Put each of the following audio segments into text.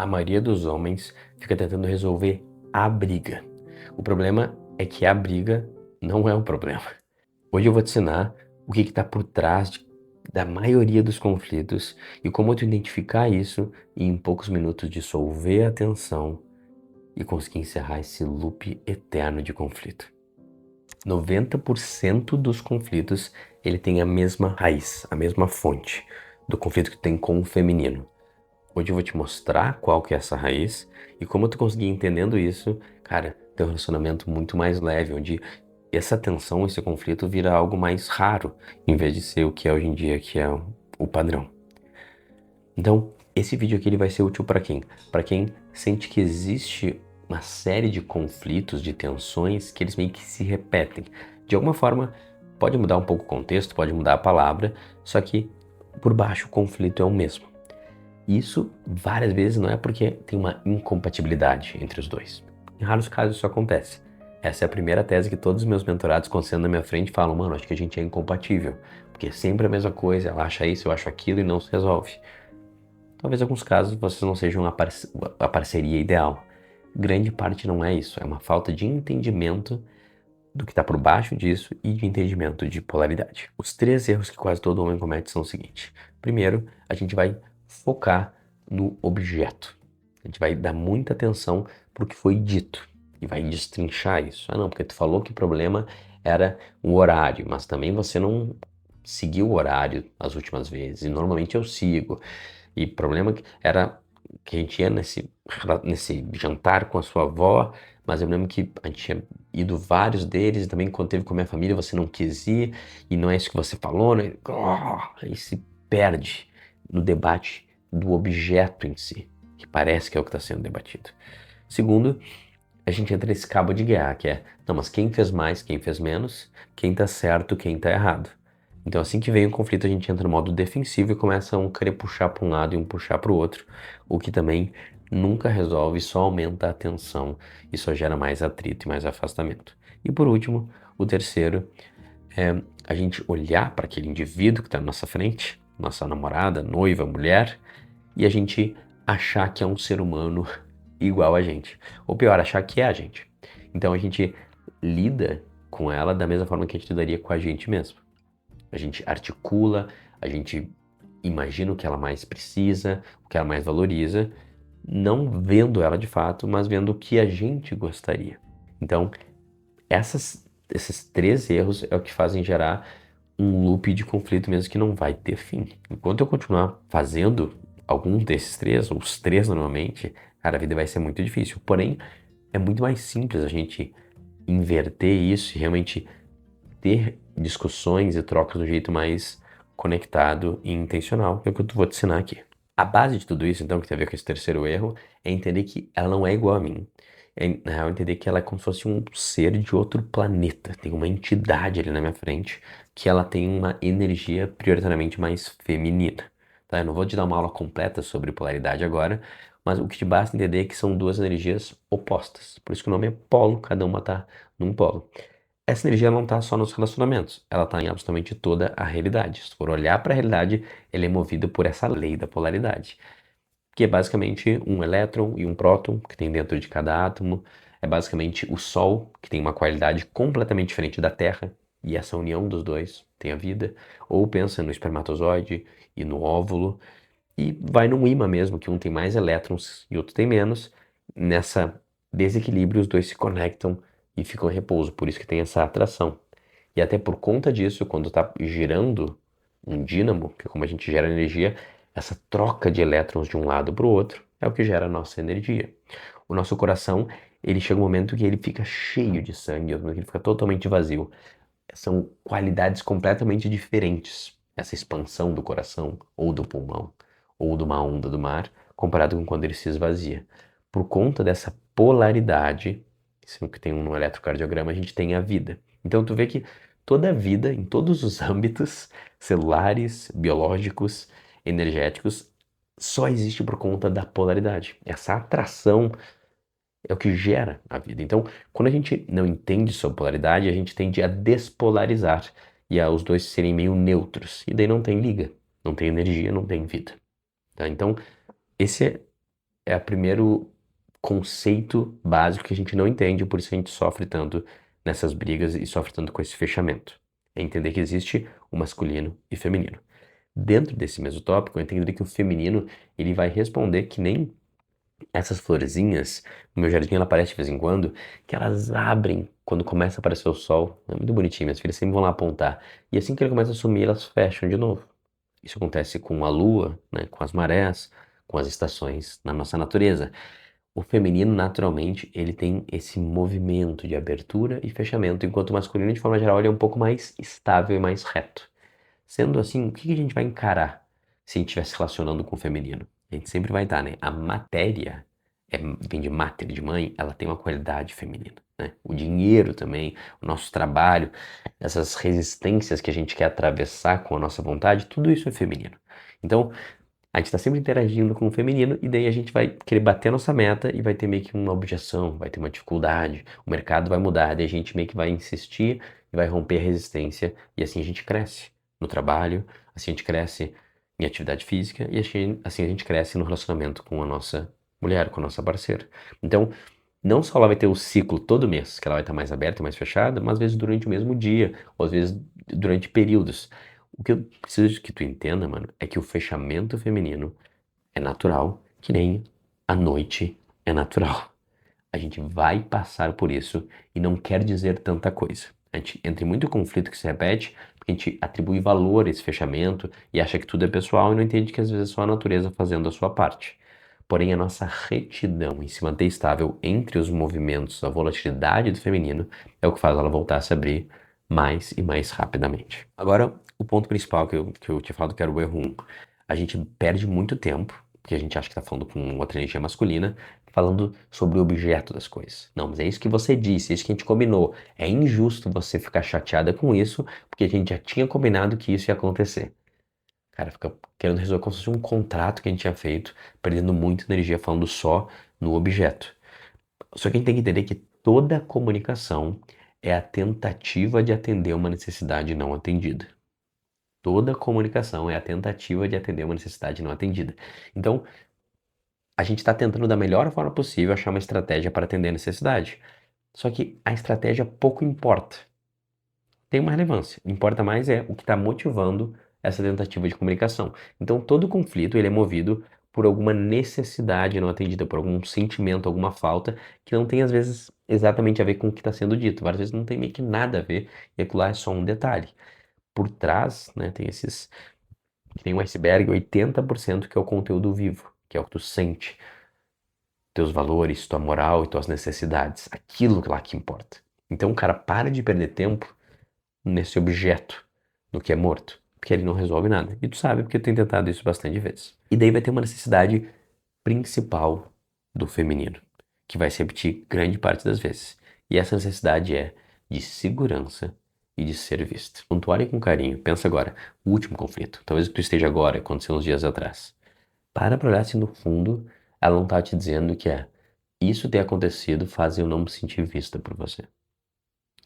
A maioria dos homens fica tentando resolver a briga. O problema é que a briga não é o problema. Hoje eu vou te ensinar o que está por trás da maioria dos conflitos e como tu identificar isso e em poucos minutos dissolver a tensão e conseguir encerrar esse loop eterno de conflito. 90% dos conflitos ele tem a mesma raiz, a mesma fonte do conflito que tem com o feminino. Hoje eu vou te mostrar qual que é essa raiz e como tu conseguir entendendo isso, cara, ter um relacionamento muito mais leve, onde essa tensão, esse conflito vira algo mais raro, em vez de ser o que é hoje em dia, que é o padrão. Então, esse vídeo aqui ele vai ser útil para quem? Para quem sente que existe uma série de conflitos, de tensões que eles meio que se repetem. De alguma forma, pode mudar um pouco o contexto, pode mudar a palavra, só que por baixo o conflito é o mesmo. Isso, várias vezes, não é porque tem uma incompatibilidade entre os dois. Em raros casos isso acontece. Essa é a primeira tese que todos os meus mentorados, quando sentam na minha frente, falam: mano, acho que a gente é incompatível. Porque é sempre a mesma coisa, ela acha isso, eu acho aquilo e não se resolve. Talvez em alguns casos vocês não sejam a parceria ideal. Grande parte não é isso, é uma falta de entendimento do que está por baixo disso e de entendimento de polaridade. Os 3 erros que quase todo homem comete são os seguintes. Primeiro, a gente vai focar no objeto. A gente vai dar muita atenção para o que foi dito e vai destrinchar isso. Ah não, porque tu falou que o problema era o horário, mas também você não seguiu o horário as últimas vezes, e normalmente eu sigo. E o problema era que a gente ia nesse jantar com a sua avó, mas eu lembro que a gente tinha ido vários deles, e também quando teve com a minha família você não quis ir, e não é isso que você falou, né? Aí se perde no debate do objeto em si, que parece que é o que está sendo debatido. Segundo, a gente entra nesse cabo de guerra, que é, não, mas quem fez mais, quem fez menos, quem tá certo, quem tá errado. Então assim que vem o conflito a gente entra no modo defensivo e começa um querer puxar para um lado e um puxar para o outro, o que também nunca resolve, só aumenta a tensão e só gera mais atrito e mais afastamento. E por último, o terceiro é a gente olhar para aquele indivíduo que está na nossa frente, nossa namorada, noiva, mulher, e a gente achar que é um ser humano igual a gente. Ou pior, achar que é a gente. Então a gente lida com ela da mesma forma que a gente lidaria com a gente mesmo. A gente articula, a gente imagina o que ela mais precisa, o que ela mais valoriza, não vendo ela de fato, mas vendo o que a gente gostaria. Então, esses 3 erros é o que fazem gerar um loop de conflito mesmo que não vai ter fim. Enquanto eu continuar fazendo algum desses 3, ou os 3 normalmente, cara, a vida vai ser muito difícil. Porém, é muito mais simples a gente inverter isso e realmente ter discussões e trocas de um jeito mais conectado e intencional, que é o que eu vou te ensinar aqui. A base de tudo isso, então, que tem a ver com esse terceiro erro, é entender que ela não é igual a mim. É, na real, entender que ela é como se fosse um ser de outro planeta. Tem uma entidade ali na minha frente que ela tem uma energia prioritariamente mais feminina. Tá? Eu não vou te dar uma aula completa sobre polaridade agora, mas o que te basta entender é que são 2 energias opostas. Por isso que o nome é polo, cada uma tá num polo. Essa energia não está só nos relacionamentos, ela está em absolutamente toda a realidade. Se for olhar para a realidade, ele é movido por essa lei da polaridade, que é basicamente um elétron e um próton que tem dentro de cada átomo. É basicamente o Sol, que tem uma qualidade completamente diferente da Terra, e essa união dos dois tem a vida. Ou pensa no espermatozoide e no óvulo, e vai num ímã mesmo, que um tem mais elétrons e outro tem menos. Nessa desequilíbrio, os dois se conectam e ficam em repouso, por isso que tem essa atração. E até por conta disso, quando está girando um dínamo, que é como a gente gera energia, essa troca de elétrons de um lado para o outro é o que gera a nossa energia. O nosso coração, ele chega um momento que ele fica cheio de sangue, outro momento que ele fica totalmente vazio. São qualidades completamente diferentes, essa expansão do coração, ou do pulmão, ou de uma onda do mar, comparado com quando ele se esvazia. Por conta dessa polaridade, sendo que tem um no eletrocardiograma, a gente tem a vida. Então tu vê que toda a vida, em todos os âmbitos, celulares, biológicos, energéticos, só existe por conta da polaridade. Essa atração é o que gera a vida. Então, quando a gente não entende sobre polaridade, a gente tende a despolarizar e a os dois serem meio neutros. E daí não tem liga, não tem energia, não tem vida. Tá? Então, esse é é o primeiro conceito básico que a gente não entende, por isso a gente sofre tanto nessas brigas e sofre tanto com esse fechamento. É entender que existe o masculino e feminino. Dentro desse mesmo tópico, é entender que o feminino, ele vai responder que nem essas florzinhas, no meu jardim ela aparece de vez em quando, que elas abrem quando começa a aparecer o sol. É muito bonitinho, minhas filhas sempre vão lá apontar. E assim que ele começa a sumir, elas fecham de novo. Isso acontece com a lua, né, com as marés, com as estações na nossa natureza. O feminino, naturalmente, ele tem esse movimento de abertura e fechamento, enquanto o masculino, de forma geral, ele é um pouco mais estável e mais reto. Sendo assim, o que que a gente vai encarar se a gente estiver se relacionando com o feminino? A gente sempre vai estar, né? A matéria, vem de mater, de mãe, ela tem uma qualidade feminina, né? O dinheiro também, o nosso trabalho, essas resistências que a gente quer atravessar com a nossa vontade, tudo isso é feminino. Então, a gente está sempre interagindo com o feminino e daí a gente vai querer bater a nossa meta e vai ter meio que uma objeção, vai ter uma dificuldade, o mercado vai mudar, daí a gente meio que vai insistir e vai romper a resistência e assim a gente cresce no trabalho, assim a gente cresce em atividade física e assim a gente cresce no relacionamento com a nossa mulher, com a nossa parceira. Então, não só ela vai ter o ciclo todo mês, que ela vai estar mais aberta e mais fechada, mas às vezes durante o mesmo dia, ou às vezes durante períodos. O que eu preciso que tu entenda, mano, é que o fechamento feminino é natural, que nem a noite é natural. A gente vai passar por isso e não quer dizer tanta coisa. A gente entra em muito conflito que se repete, porque a gente atribui valor a esse fechamento e acha que tudo é pessoal e não entende que às vezes é só a natureza fazendo a sua parte. Porém, a nossa retidão em se manter estável entre os movimentos, a volatilidade do feminino, é o que faz ela voltar a se abrir mais e mais rapidamente. Agora, o ponto principal que eu tinha falado que era o erro 1. A gente perde muito tempo, porque a gente acha que está falando com outra energia masculina, falando sobre o objeto das coisas. Não, mas é isso que você disse, é isso que a gente combinou. É injusto você ficar chateada com isso, porque a gente já tinha combinado que isso ia acontecer. Cara, fica querendo resolver como se fosse um contrato que a gente tinha feito, perdendo muita energia falando só no objeto. Só que a gente tem que entender que toda comunicação é a tentativa de atender uma necessidade não atendida. Toda comunicação é a tentativa de atender uma necessidade não atendida. Então, a gente está tentando da melhor forma possível achar uma estratégia para atender a necessidade. Só que a estratégia pouco importa. Tem uma relevância. Importa mais é o que está motivando essa tentativa de comunicação. Então, todo conflito ele é movido por alguma necessidade não atendida, por algum sentimento, alguma falta, que não tem, às vezes, exatamente a ver com o que está sendo dito. Várias vezes não tem meio que nada a ver, e aquilo lá é só um detalhe. Por trás, né, tem um iceberg, 80% que é o conteúdo vivo, que é o que tu sente, teus valores, tua moral e tuas necessidades. Aquilo lá que importa. Então, cara, para de perder tempo nesse objeto do que é morto, porque ele não resolve nada. E tu sabe porque eu tenho tentado isso bastante vezes. E daí vai ter uma necessidade principal do feminino, que vai se repetir grande parte das vezes. E essa necessidade é de segurança e de ser vista. Quando tu olha com carinho, pensa agora, o último conflito, talvez o que tu esteja agora, aconteceu uns dias atrás. Para olhar se no fundo ela não tá te dizendo que isso ter acontecido faz eu não me sentir vista por você.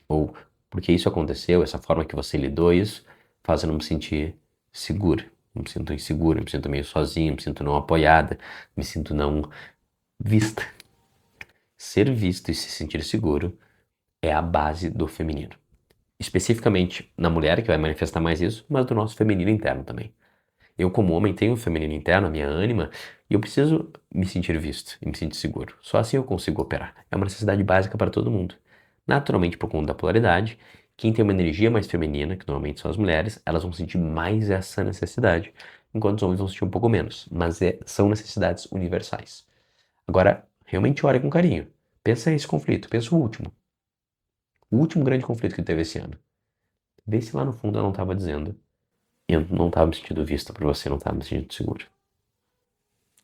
Ou porque isso aconteceu, essa forma que você lidou isso, faz eu não me sentir segura. Eu me sinto insegura, me sinto meio sozinha, me sinto não apoiada, me sinto não vista. Ser visto e se sentir seguro é a base do feminino. Especificamente na mulher, que vai manifestar mais isso, mas do nosso feminino interno também. Eu, como homem, tenho o feminino interno, a minha ânima, e eu preciso me sentir visto e me sentir seguro. Só assim eu consigo operar. É uma necessidade básica para todo mundo. Naturalmente, por conta da polaridade, quem tem uma energia mais feminina, que normalmente são as mulheres, elas vão sentir mais essa necessidade, enquanto os homens vão sentir um pouco menos. Mas são necessidades universais. Agora, realmente olha com carinho. Pensa nesse conflito, pensa o último. O último grande conflito que teve esse ano. Vê se lá no fundo ela não estava dizendo: eu não estava me sentindo vista por você, não estava me sentindo seguro.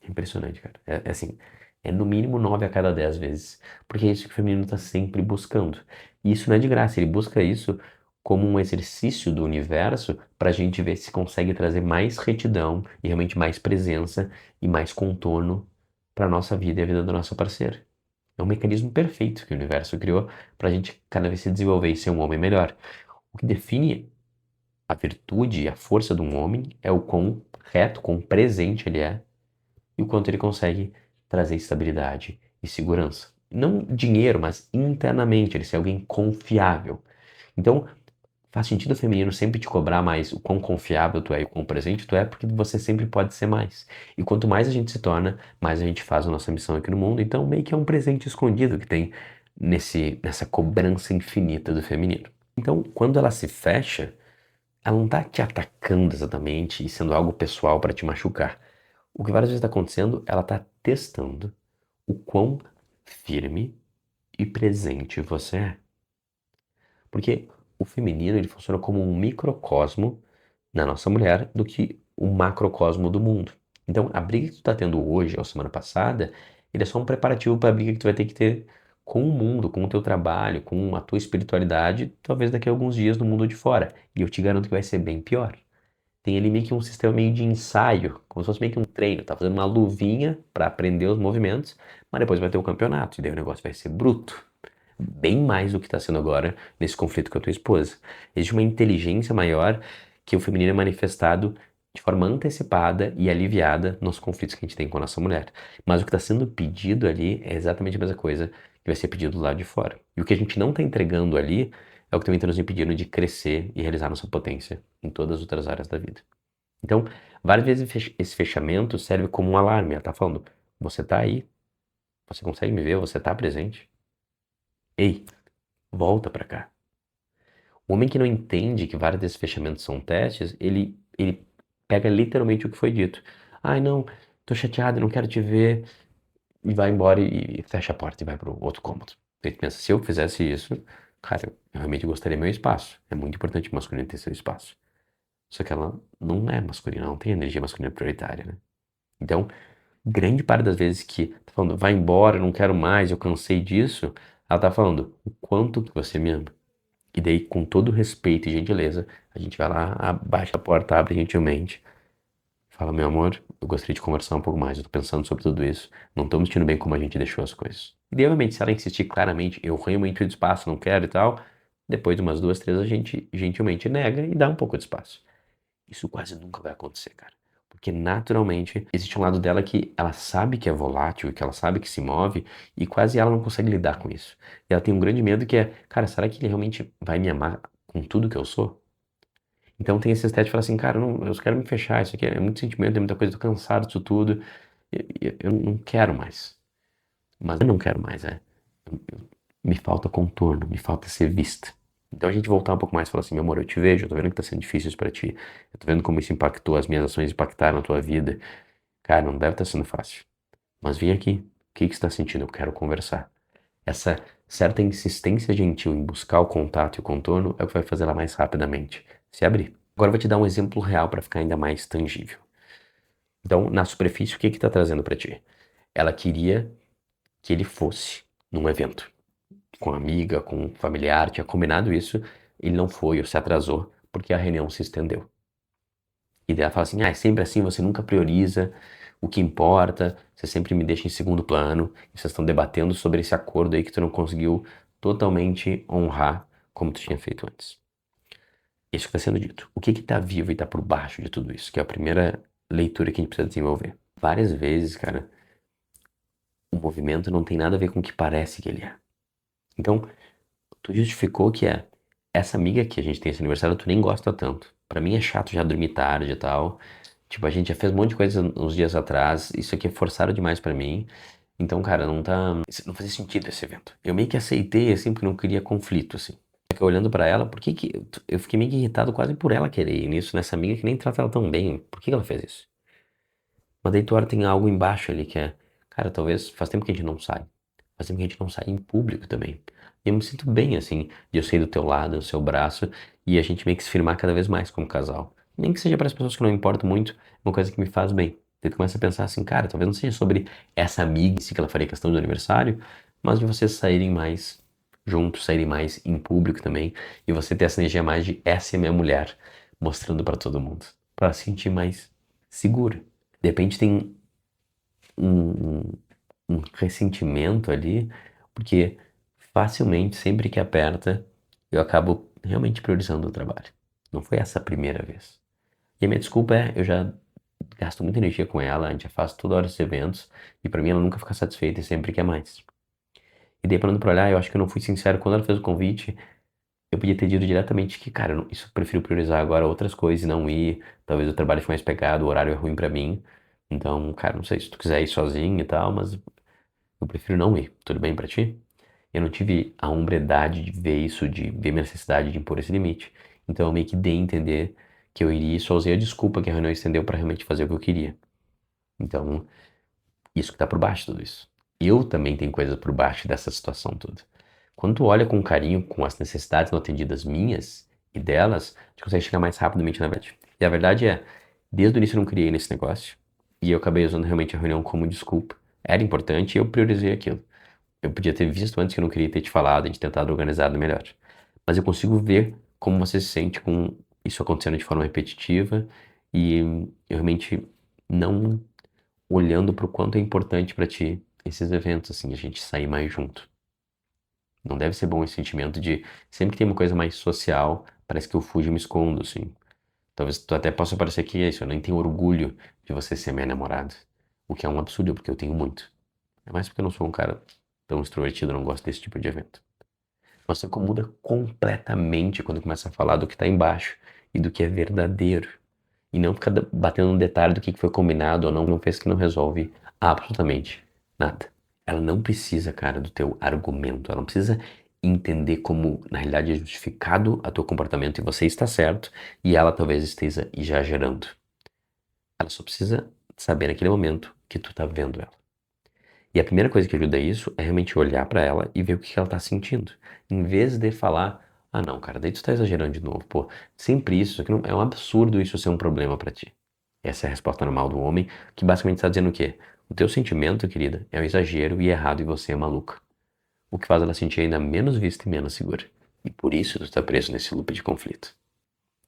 É impressionante, cara. É assim, é no mínimo 9 a cada 10 vezes. Porque é isso que o feminino está sempre buscando. E isso não é de graça, ele busca isso como um exercício do universo para a gente ver se consegue trazer mais retidão e realmente mais presença e mais contorno para nossa vida e a vida da nossa parceira. É um mecanismo perfeito que o universo criou para a gente cada vez se desenvolver e ser um homem melhor. O que define a virtude e a força de um homem é o quão reto, quão presente ele é e o quanto ele consegue trazer estabilidade e segurança. Não dinheiro, mas internamente, ele ser alguém confiável. Então, faz sentido o feminino sempre te cobrar mais o quão confiável tu é e o quão presente tu é, porque você sempre pode ser mais. E quanto mais a gente se torna, mais a gente faz a nossa missão aqui no mundo. Então, meio que é um presente escondido que tem nessa cobrança infinita do feminino. Então, quando ela se fecha, ela não tá te atacando exatamente e sendo algo pessoal para te machucar. O que várias vezes está acontecendo, ela tá testando o quão firme e presente você é. Porque o feminino ele funciona como um microcosmo na nossa mulher do que o macrocosmo do mundo. Então, a briga que tu tá tendo hoje ou semana passada, ele é só um preparativo para a briga que tu vai ter que ter com o mundo, com o teu trabalho, com a tua espiritualidade, talvez daqui a alguns dias no mundo de fora. E eu te garanto que vai ser bem pior. Tem ali meio que um sistema meio de ensaio, como se fosse meio que um treino. Tá fazendo uma luvinha para aprender os movimentos, mas depois vai ter o campeonato, e daí o negócio vai ser bruto. Bem mais do que está sendo agora nesse conflito com a tua esposa. Existe uma inteligência maior que o feminino é manifestado de forma antecipada e aliviada nos conflitos que a gente tem com a nossa mulher. Mas o que está sendo pedido ali é exatamente a mesma coisa que vai ser pedido do lado de fora. E o que a gente não está entregando ali é o que também está nos impedindo de crescer e realizar nossa potência em todas as outras áreas da vida. Então, várias vezes esse fechamento serve como um alarme. Ela está falando, você está aí, você consegue me ver, você está presente. Ei, volta para cá. O homem que não entende que vários desses fechamentos são testes, ele pega literalmente o que foi dito. Ai, não, tô chateado, não quero te ver. E vai embora e fecha a porta e vai pro outro cômodo. Ele pensa, se eu fizesse isso, cara, eu realmente gostaria do meu espaço. É muito importante o masculino ter seu espaço. Só que ela não é masculina, não tem energia masculina prioritária, né? Então, grande parte das vezes que tá falando, vai embora, eu não quero mais, eu cansei disso, ela tá falando, o quanto que você me ama. E daí, com todo respeito e gentileza, a gente vai lá, abaixa a porta, abre gentilmente, fala, meu amor, eu gostaria de conversar um pouco mais, eu tô pensando sobre tudo isso, não tô me sentindo bem como a gente deixou as coisas. E daí, obviamente, se ela insistir claramente, eu realmente o espaço, não quero e tal, depois de umas duas, três, a gente gentilmente nega e dá um pouco de espaço. Isso quase nunca vai acontecer, cara. Porque naturalmente existe um lado dela que ela sabe que é volátil, que ela sabe que se move e quase ela não consegue lidar com isso. E ela tem um grande medo que é, cara, será que ele realmente vai me amar com tudo que eu sou? Então tem esse estético de falar assim, cara, não, eu só quero me fechar, isso aqui é muito sentimento, é muita coisa, tô cansado disso tudo, eu não quero mais. Mas eu não quero mais, é. Me falta contorno, me falta ser vista. Então a gente voltar um pouco mais e falar assim, meu amor, eu te vejo, eu tô vendo que tá sendo difícil isso pra ti. Eu tô vendo como isso impactou, as minhas ações impactaram a tua vida. Cara, não deve estar sendo fácil. Mas vem aqui, o que que você tá sentindo? Eu quero conversar. Essa certa insistência gentil em buscar o contato e o contorno é o que vai fazer ela mais rapidamente se abrir. Agora eu vou te dar um exemplo real para ficar ainda mais tangível. Então, na superfície, o que que tá trazendo pra ti? Ela queria que ele fosse num evento com amiga, com familiar, tinha combinado isso, ele não foi ou se atrasou porque a reunião se estendeu. E daí ela fala assim, ah, é sempre assim, você nunca prioriza o que importa, você sempre me deixa em segundo plano, e vocês estão debatendo sobre esse acordo aí que tu não conseguiu totalmente honrar como tu tinha feito antes. Isso que está sendo dito. O que que tá vivo e tá por baixo de tudo isso? Que é a primeira leitura que a gente precisa desenvolver. Várias vezes, cara, o movimento não tem nada a ver com o que parece que ele é. Então, tu justificou que é essa amiga que a gente tem esse aniversário, tu nem gosta tanto. Pra mim é chato já dormir tarde e tal. Tipo, a gente já fez um monte de coisa uns dias atrás. Isso aqui é forçado demais pra mim. Então, cara, não tá. Não fazia sentido esse evento. Eu meio que aceitei, assim, porque não queria conflito, assim. Só que olhando pra ela, por que que. Eu fiquei meio que irritado quase por ela querer ir nisso, nessa amiga que nem trata ela tão bem. Por que que ela fez isso? Mas daí tu olha, tem algo embaixo ali que é. Cara, talvez faz tempo que a gente não sai. Faz tempo que a gente não sai em público também. E eu me sinto bem, assim, de eu sair do teu lado, do seu braço, e a gente meio que se firmar cada vez mais como casal. Nem que seja para as pessoas que não importam muito, é uma coisa que me faz bem. Daí tu começa a pensar assim, cara, talvez não seja sobre essa amiga em si que ela faria questão do aniversário, mas de vocês saírem mais juntos, saírem mais em público também, e você ter essa energia mais de essa é minha mulher, mostrando para todo mundo, para se sentir mais segura. De repente tem um, um ressentimento ali, porque facilmente, sempre que aperta, eu acabo realmente priorizando o trabalho. Não foi essa a primeira vez. E a minha desculpa é, eu já gasto muita energia com ela, a gente já faz toda hora esses eventos, e pra mim ela nunca fica satisfeita e sempre quer mais. E daí, parando pra olhar, eu acho que eu não fui sincero. Quando ela fez o convite, eu podia ter dito diretamente que, cara, isso eu prefiro priorizar agora outras coisas e não ir. Talvez o trabalho fique mais pegado, o horário é ruim pra mim. Então, cara, não sei se tu quiser ir sozinho e tal, mas eu prefiro não ir. Tudo bem pra ti? Eu não tive a hombridade de ver isso, de ver minha necessidade de impor esse limite. Então eu meio que dei a entender que eu iria e só usei a desculpa que a reunião estendeu pra realmente fazer o que eu queria. Então, isso que tá por baixo de tudo isso. Eu também tenho coisas por baixo dessa situação toda. Quando tu olha com carinho, com as necessidades não atendidas minhas e delas, tu consegue chegar mais rapidamente na verdade. E a verdade é, desde o início eu não criei nesse negócio, e eu acabei usando realmente a reunião como desculpa. Era importante e eu priorizei aquilo. Eu podia ter visto antes que eu não queria ter te falado e de tentado organizado melhor. Mas eu consigo ver como você se sente com isso acontecendo de forma repetitiva e eu realmente não olhando para o quanto é importante para ti esses eventos, assim, a gente sair mais junto. Não deve ser bom esse sentimento de sempre que tem uma coisa mais social, parece que eu fujo e me escondo, assim. Talvez tu até possa parecer que é isso, eu nem tenho orgulho de você ser minha namorada. O que é um absurdo, porque eu tenho muito. É mais porque eu não sou um cara tão extrovertido, eu não gosto desse tipo de evento. Nossa, como muda completamente quando começa a falar do que tá embaixo e do que é verdadeiro. E não ficar batendo no detalhe do que foi combinado ou não, não fez que não resolve absolutamente nada. Ela não precisa, cara, do teu argumento. Ela não precisa entender como, na realidade, é justificado a teu comportamento e você está certo e ela talvez esteja exagerando. Ela só precisa saber naquele momento que tu tá vendo ela. E a primeira coisa que ajuda isso é realmente olhar pra ela e ver o que ela tá sentindo. Em vez de falar, ah não, cara, daí tu tá exagerando de novo. Pô, sempre isso aqui não, é um absurdo isso ser um problema pra ti. Essa é a resposta normal do homem, que basicamente tá dizendo o quê? O teu sentimento, querida, é um exagero e errado e você é maluca. O que faz ela sentir ainda menos vista e menos segura. E por isso tu tá preso nesse loop de conflito.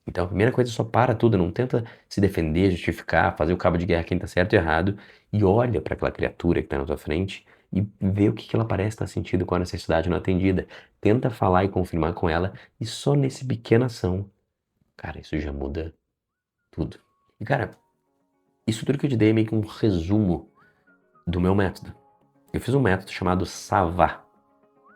Então a primeira coisa é só para tudo, não tenta se defender, justificar, fazer o cabo de guerra quem tá certo e errado, e olha para aquela criatura que tá na tua frente e vê o que que ela parece estar sentindo com a necessidade não atendida. Tenta falar e confirmar com ela, e só nesse pequena ação, cara, isso já muda tudo. E cara, isso tudo que eu te dei é meio que um resumo do meu método. Eu fiz um método chamado SAVA,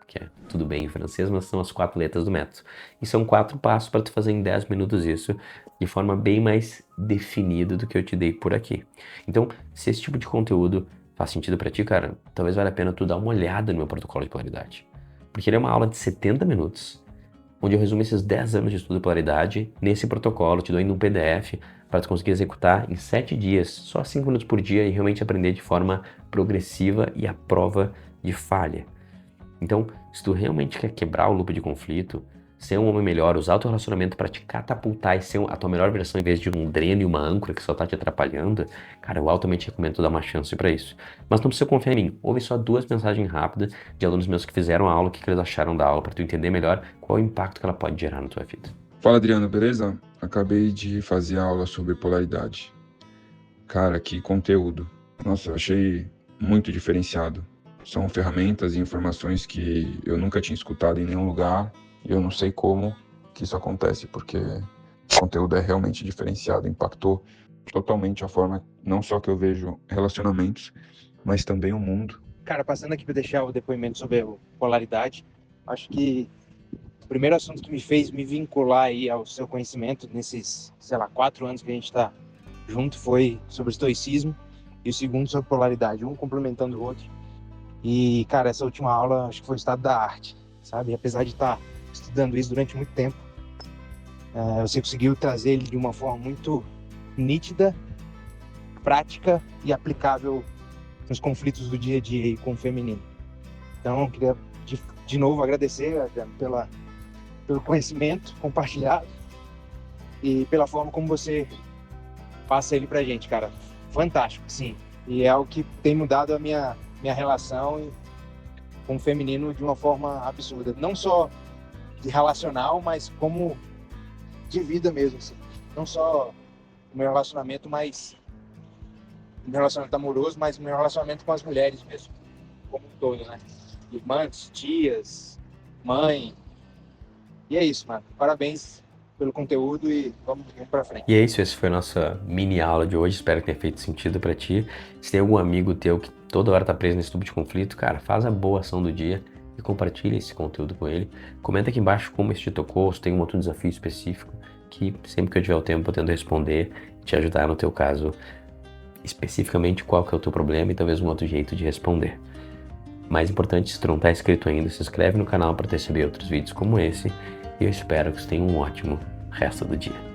que é tudo bem em francês, mas são as 4 letras do método. E são 4 passos para tu fazer em 10 minutos isso, de forma bem mais definida do que eu te dei por aqui. Então, se esse tipo de conteúdo faz sentido para ti, cara, talvez valha a pena tu dar uma olhada no meu protocolo de polaridade. Porque ele é uma aula de 70 minutos, onde eu resumo esses 10 anos de estudo de polaridade nesse protocolo, te dou ainda um PDF para tu conseguir executar em 7 dias, só 5 minutos por dia e realmente aprender de forma progressiva e à prova de falha. Então, se tu realmente quer quebrar o loop de conflito, ser um homem melhor, usar o teu relacionamento pra te catapultar e ser a tua melhor versão em vez de um dreno e uma âncora que só tá te atrapalhando, cara, eu altamente recomendo tu dar uma chance pra isso. Mas não precisa confiar em mim. Ouve só 2 mensagens rápidas de alunos meus que fizeram a aula, o que eles acharam da aula, pra tu entender melhor qual é o impacto que ela pode gerar na tua vida. Fala, Adriano, beleza? Acabei de fazer a aula sobre polaridade. Cara, que conteúdo. Nossa, eu achei muito diferenciado. São ferramentas e informações que eu nunca tinha escutado em nenhum lugar e eu não sei como que isso acontece, porque o conteúdo é realmente diferenciado, impactou totalmente a forma, não só que eu vejo relacionamentos, mas também o mundo. Cara, passando aqui para deixar o depoimento sobre a polaridade, acho que o primeiro assunto que me fez me vincular aí ao seu conhecimento nesses, 4 anos que a gente está junto foi sobre estoicismo, e o segundo sobre polaridade, um complementando o outro. E, cara, essa última aula acho que foi o estado da arte, sabe? Apesar de estar estudando isso durante muito tempo, você conseguiu trazer ele de uma forma muito nítida, prática e aplicável nos conflitos do dia a dia com o feminino. Então, eu queria de novo agradecer, Adriano, pelo conhecimento compartilhado e pela forma como você passa ele pra gente, cara. Fantástico, sim. E é algo que tem mudado a minha relação com o feminino de uma forma absurda. Não só de relacional, mas como de vida mesmo, assim. Não só o meu relacionamento, mas o meu relacionamento amoroso, mas o meu relacionamento com as mulheres mesmo, como um todo, né? Irmãs, tias, mãe. E é isso, mano. Parabéns pelo conteúdo e vamos pra frente. E é isso, essa foi a nossa mini aula de hoje, espero que tenha feito sentido pra ti. Se tem algum amigo teu que toda hora tá preso nesse tubo de conflito, cara, faz a boa ação do dia e compartilha esse conteúdo com ele. Comenta aqui embaixo como isso te tocou, se tem um outro desafio específico, que sempre que eu tiver o tempo eu tento responder e te ajudar no teu caso, especificamente qual que é o teu problema e talvez um outro jeito de responder. Mais importante, se tu não tá inscrito ainda, se inscreve no canal para receber outros vídeos como esse e eu espero que você tenha um ótimo resto do dia.